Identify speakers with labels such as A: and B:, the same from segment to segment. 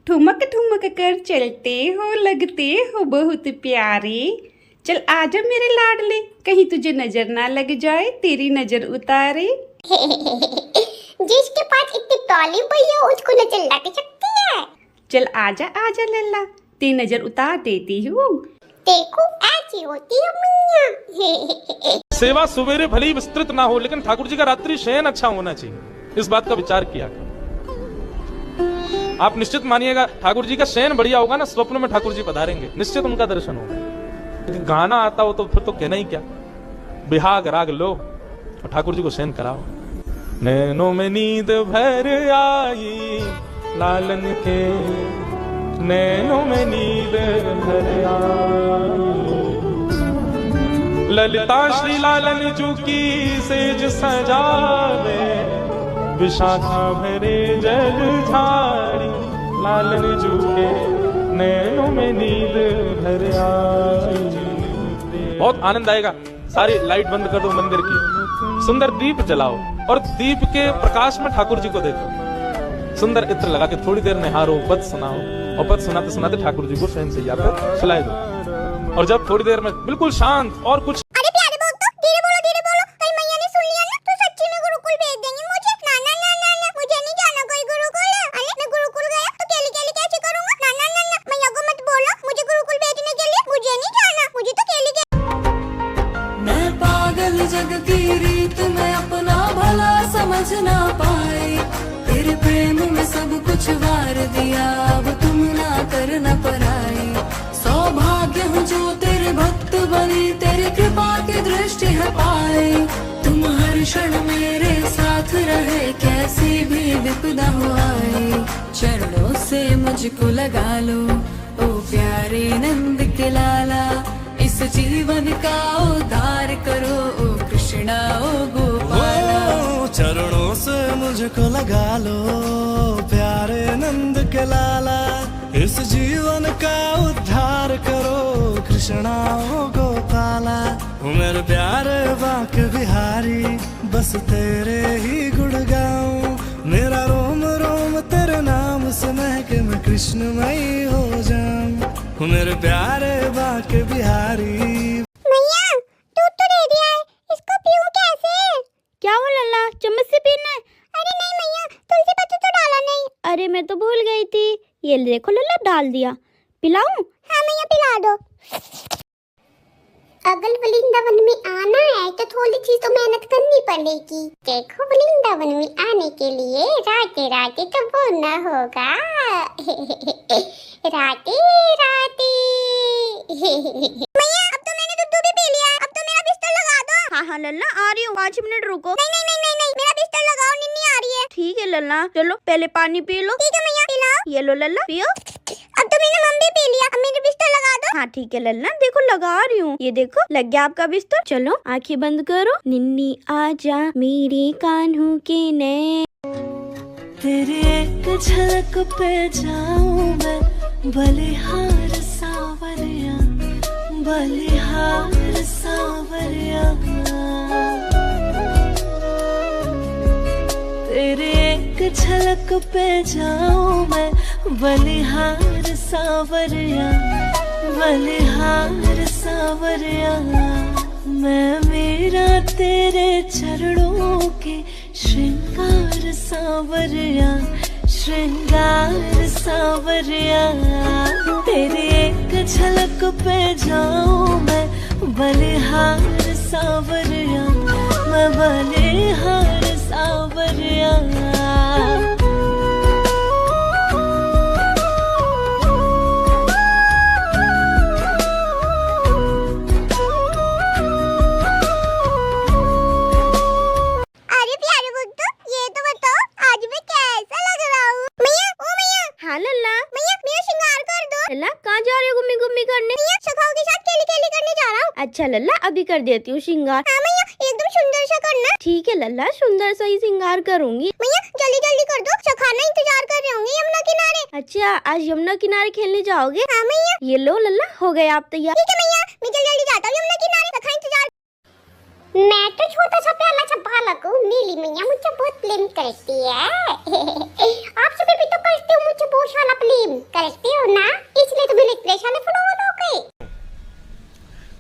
A: ठुमक ठुमक कर चलते हो लगते हो बहुत प्यारे। चल आजा मेरे लाडले, कहीं तुझे नजर ना लग जाए, तेरी नजर उतारे।
B: जिसके पास इतनी टॉली भैया उसको नजर लग सकती है।
A: चल आजा आजा लल्ला, तेरी नजर उतार देती हूँ।
B: देखो ऐसी होती है मियां।
C: सेवा सवेरे भले ही विस्तृत ना हो, लेकिन ठाकुर जी का रात्रि शयन अच्छा होना चाहिए। इस बात का विचार किया करो। आप निश्चित मानिएगा, ठाकुर जी का शयन बढ़िया होगा ना, स्वप्न में ठाकुर जी पधारेंगे, निश्चित उनका दर्शन होगा। लेकिन गाना आता हो तो फिर तो कहना ही क्या। बिहाग राग लो और ठाकुर जी को शयन कराओ। नैनों में नींद भर आई लालन के, नैनों में नींद भर आई। ललिता श्री लालन चूकी सेज सजावे, विशाखा भरे जल झाड़ी लालन चूके, नैनों में नींद भर आई। बहुत आनंद आएगा। सारी लाइट बंद कर दो मंदिर की, सुंदर दीप जलाओ और दीप के प्रकाश में ठाकुर जी को देखो। सुंदर इत्र लगा के थोड़ी देर निहारो, पद सुनाओ और पद सुनाते सुनाते ठाकुर जी को स्वयं से पर सुलाए दो। और जब थोड़ी देर में बिल्कुल शांत और कुछ
D: जग की रीत में अपना भला समझ ना पाई, तेरे प्रेम में सब कुछ वार दिया, अब तुम ना करना पराई। सौभाग्य हूँ जो तेरे भक्त बनी, तेरी कृपा की दृष्टि है पाई। तुम हर क्षण मेरे साथ रहे, कैसी भी विपदा हो आई। चरणों से मुझको लगा लो ओ प्यारे नंद के लाला, इस जीवन का उद्धार करो ओ कृष्णा ओ गोपाला।
E: चरणों से मुझको लगा लो प्यारे नंद के लाला, इस जीवन का उद्धार करो कृष्णा ओ गोपाला। मेरे प्यारे बांके बिहारी, बस तेरे ही गुण गाऊं, मेरा रोम रोम तेरे नाम से महके, मैं कृष्णमयी हो जाऊं। मेरे प्यारे बांके बिहारी।
B: मैया दूध तो दे दिया है, इसको पीऊं कैसे?
F: क्या हो लल्ला, चम्मच से पीना है?
B: अरे नहीं मैया, तुलसी पत्ती तो डाला नहीं।
F: अरे मैं तो भूल गई थी, ये देखो लल्ला डाल दिया। पिलाऊं?
B: हाँ मैया पिला दो। अगर वृंदावन में आना है तो थोड़ी सी तो मेहनत करनी पड़ेगी। देखो वृंदावन में आने के लिए राते राते तो बोलना होगा। राते राते। मैया अब तो मैंने दूध भी पी लिया, अब तो मेरा बिस्तर लगा दो।
F: हाँ हाँ लल्ला आ रही हूँ, 5 मिनट रुको।
B: नहीं नहीं नहीं नहीं नहीं, मेरा बिस्तर लगाओ, नींद आ रही है।
F: ठीक है लल्ला, चलो पहले पानी पी लो।
B: ठीक है मैया पिलाओ।
F: ये लो लल्ला पियो।
B: अब तो मैंने मम्मी पी लिया, अब मेरे बिस्तर लगा दो।
F: हाँ ठीक है लल्ला, देखो लगा रही हूँ, ये देखो लग गया आपका बिस्तर। चलो आंखें बंद करो। निन्नी आजा मेरे कान्हू के नैन,
D: तेरे एक झलक पे जाऊं मैं, बलिहार सावरिया, बलिहार सावरिया। तेरे एक झलक पे जाऊं मैं, बलिहार सावरिया, बलिहार सावरिया। मैं मेरा तेरे चरणों के श्रृंगार सावरिया, श्रृंगार सावरिया। तेरी एक झलक पे जाऊं मैं, बलिहार सावरिया, मैं बलिहार सावरिया।
B: अरे प्यारे बुद्धू, ये तो बताओ आज मैं कैसा लग रहा हूँ? मैया ओ मैया।
F: हाँ लल्ला।
B: मैया मेरा श्रृंगार कर दो।
F: लल्ला कहाँ जा रही हो गुम्मी गुम्मी करने?
B: मैया सखाओं के साथ केली केली करने जा रहा हूँ।
F: अच्छा लल्ला अभी कर देती हूँ श्रृंगार।
B: हाँ मैया एकदम सुंदर सा करना।
F: ठीक है लल्ला, सुंदर सा ही श्रृंगार करूंगी।
B: मैया जल्दी जल्दी कर दो, सखाना इंतजार कर रहे होंगे यमुना किनारे।
F: अच्छा आज यमुना किनारे खेलने जाओगे?
B: हाँ मैया।
F: ये लो लल्ला, हो गए आप तैयार?
B: ठीक है मैया, मैं जल्दी जल्दी जाता हूँ यमुना किनारे, सखा इंतजार। मैं तो छोटा सा प्याला सा बालक हूँ, नीली मैया मुझे बहुत प्रेम करती है। आप सभी भी तो करते हो मुझे बहुत सारा प्रेम। प्रेम करते हो ना, इसलिए तुम्हें डिप्रेशन में फुल हो गए।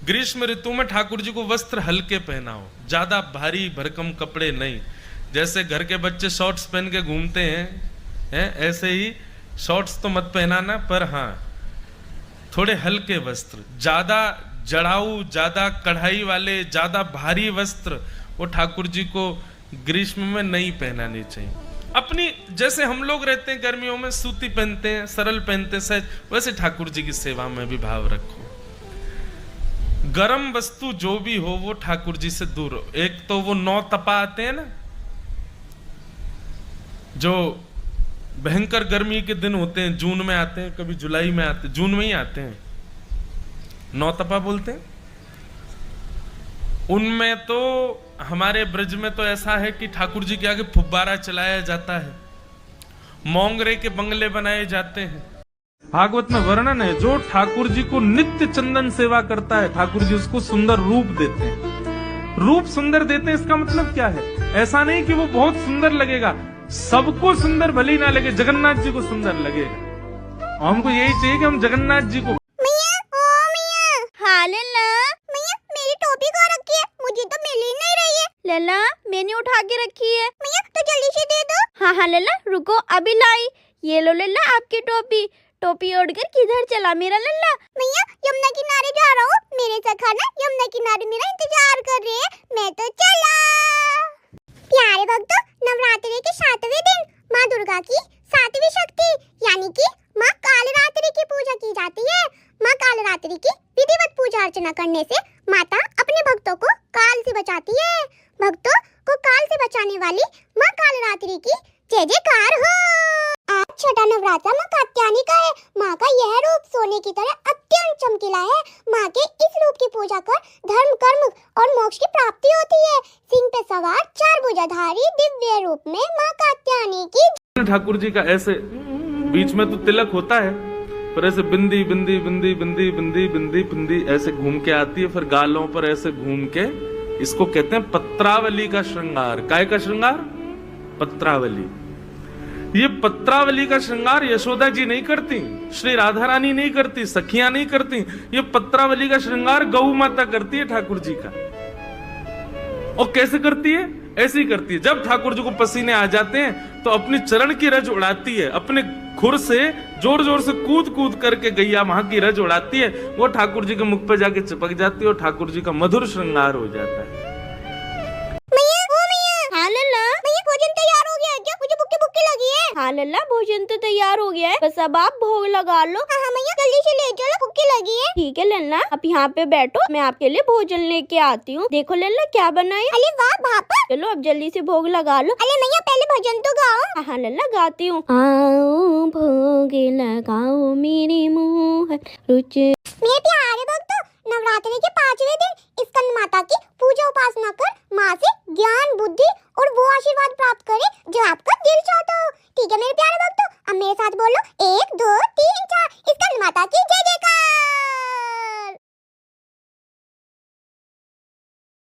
C: ग्रीष्म ऋतु में ठाकुर जी को वस्त्र हल्के पहनाओ, ज्यादा भारी भरकम कपड़े नहीं। जैसे घर के बच्चे शॉर्ट्स पहन के घूमते हैं ऐसे ही शॉर्ट्स तो मत पहनाना, पर हाँ थोड़े हल्के वस्त्र। ज्यादा जड़ाऊ, ज्यादा कढ़ाई वाले, ज्यादा भारी वस्त्र वो ठाकुर जी को ग्रीष्म में नहीं पहनाने चाहिए। अपनी जैसे हम लोग रहते हैं गर्मियों में सूती पहनते हैं, सरल पहनते हैं सहज, वैसे ठाकुर जी की सेवा में भी भाव रखो। गरम वस्तु जो भी हो वो ठाकुर जी से दूर हो। एक तो वो 9 तपा आते हैं ना, जो भयंकर गर्मी के दिन होते हैं, जून में आते हैं, कभी जुलाई में आते हैं, जून में ही आते हैं, 9 तपा बोलते हैं। उनमें तो हमारे ब्रज में तो ऐसा है कि ठाकुर जी के आगे फुब्बारा चलाया जाता है, मोंगरे के बंगले बनाए जाते हैं। भागवत में वर्णन है, जो ठाकुर जी को नित्य चंदन सेवा करता है ठाकुर जी उसको सुंदर रूप देते हैं। रूप सुंदर देते हैं इसका मतलब क्या है? ऐसा नहीं कि वो बहुत सुंदर लगेगा, सबको सुंदर भले ही ना लगे, जगन्नाथ जी को सुंदर लगेगा। और हमको यही चाहिए कि हम जगन्नाथ जी को।
F: हाँ लल्ला, मैया मेरी टोपी कहाँ रखी है? मुझे तो मिल ही नहीं रही है। लल्ला मैंने उठा के रखी है। मैया तो जल्दी से दे दो। हाँ हाँ लल्ला रुको, अभी लाई। ये लो लल्ला आपकी टोपी। टोपी ओढ़कर किधर चला मेरा लल्ला? मैया यमुना किनारे जा रहा हूँ, मेरे सखा ना यमुना किनारे मेरा इंतजार कर रहे हैं, मैं तो चला। प्यारे भक्तों, नवरात्रि के 7वें दिन माँ दुर्गा की 7वीं शक्ति यानी कि माँ कालरात्रि की पूजा की जाती है। माँ कालरात्रि की विधिवत पूजा अर्चना करने से माता अपने भक्तों को काल से बचाती है। भक्तों को काल से बचाने वाली माँ कालरात्रि की जय जयकार हो। आज छठा नवरात्र माँ कात्यायनी का है। माँ का यह रूप सोने की तरह अत्यंत चमकीला है। माँ के इस रूप की पूजा कर धर्म, कर्म और मोक्ष की प्राप्ति होती है। सिंह पे सवार 4 भुजाधारी दिव्य रूप में माँ कात्यायनी की।
C: ठाकुर जी का ऐसे बीच में तो तिलक होता है, पर ऐसे बिंदी बिंदी बिंदी बिंदी बिंदी बिंदी बिंदी ऐसे घूम के आती है, फिर गालों पर ऐसे घूम के, इसको कहते हैं पत्रावली का श्रृंगार। काय का श्रृंगार? पत्रावली। ये पत्रावली का श्रृंगार यशोदा जी नहीं करती, श्री राधा रानी नहीं करती, सखियां नहीं करती। ये पत्रावली का श्रृंगार गौ माता करती है ठाकुर जी का। और कैसे करती है? ऐसे ही करती है। जब ठाकुर जी को पसीने आ जाते हैं तो अपनी चरण की रज उड़ाती है, अपने खुर से जोर जोर से कूद कूद करके गैया वहां की रज उड़ाती है, वो ठाकुर जी के मुख पे जाके चिपक जाती है और ठाकुर जी का मधुर श्रृंगार हो जाता है।
F: हाँ लल्ला, भोजन तैयार हो गया है क्या? मुझे भूख लगी है। हाँ लल्ला भोजन तो तैयार हो गया है, बस अब आप भोग लगा लो। हाँ मैया जल्दी से ले चलो, भूख लगी है। ठीक है लल्ला, आप यहाँ पे बैठो, मैं आपके लिए भोजन लेके आती हूँ। देखो लल्ला क्या बनाए। अरे वाह पापा। चलो अब जल्दी से भोग लगा लो। अरे मैया पहले भजन तो गाओ। हाँ लल्ला गाती हूँ। आओ भोग लगाओ मेरे मुँह रुच। मेरे प्यारे भक्तों, नवरात्रि के 5वें दिन स्कंद माता की पूजा उपासना कर माँ से ज्ञान, बुद्धि और वो आशीर्वाद प्राप्त करें जो आपका दिल चाहता